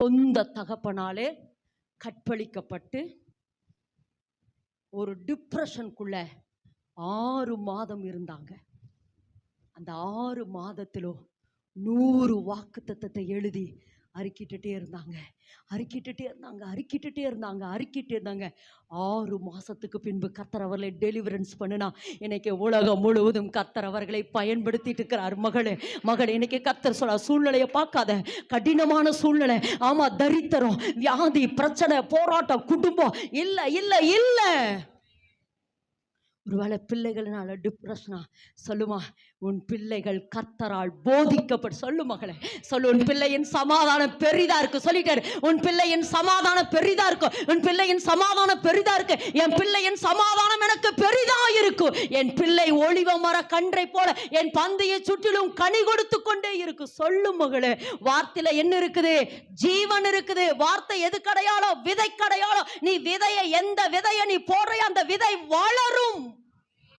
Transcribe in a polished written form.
சொந்த தகப்பனாலே கற்பழிக்கப்பட்டு ஒரு டிப்ரெஷனுக்குள்ள 6 மாதம் இருந்தாங்க. அந்த 6 மாதத்திலும் 100 வாக்குத்தத்தத்தை எழுதி அறிக்கிட்டுட்டே இருந்தாங்க. 6 மாசத்துக்கு பின்பு கர்த்தர் அவர்களை டெலிவரன்ஸ் பண்ணினா. இன்னைக்கு உலகம் முழுவதும் கர்த்தர் அவர்களை பயன்படுத்திட்டு இருக்கிறார். மகளே இன்னைக்கு கர்த்தர் சொல்ல, சூழ்நிலையை பார்க்காத. கடினமான சூழ்நிலை, ஆமா, தரித்திரம், வியாதி, பிரச்சனை, போராட்டம், குடும்பம், இல்ல இல்ல இல்ல. ஒருவேளை பிள்ளைகளினால டிப்ரெஷனா, சொல்லுமா, உன் பிள்ளைகள் கர்த்தரால் போதிக்கப்பட்டு. சொல்லு மகளே, சொல்லு, உன் பிள்ளையின் சமாதானம் பெரிதா இருக்கு. சொல்லிட்டாரு, உன் பிள்ளையின் சமாதானம் பெரிதா இருக்கும். உன் பிள்ளையின் சமாதானம் பெரிதா இருக்கு. என் பிள்ளையின் சமாதானம் எனக்கு பெரிதா இருக்கும். என் பிள்ளை ஒளிவ மர கன்றை போல என் பந்தையை சுற்றிலும் கனி கொடுத்து கொண்டே இருக்கு. சொல்லு மகளே, வார்த்தையில என்ன இருக்குது? ஜீவன் இருக்குது. வார்த்தை எது கடையாளோ? விதை கடையாளோ. நீ விதையை, எந்த விதையை நீ போடுற அந்த விதை வளரும்.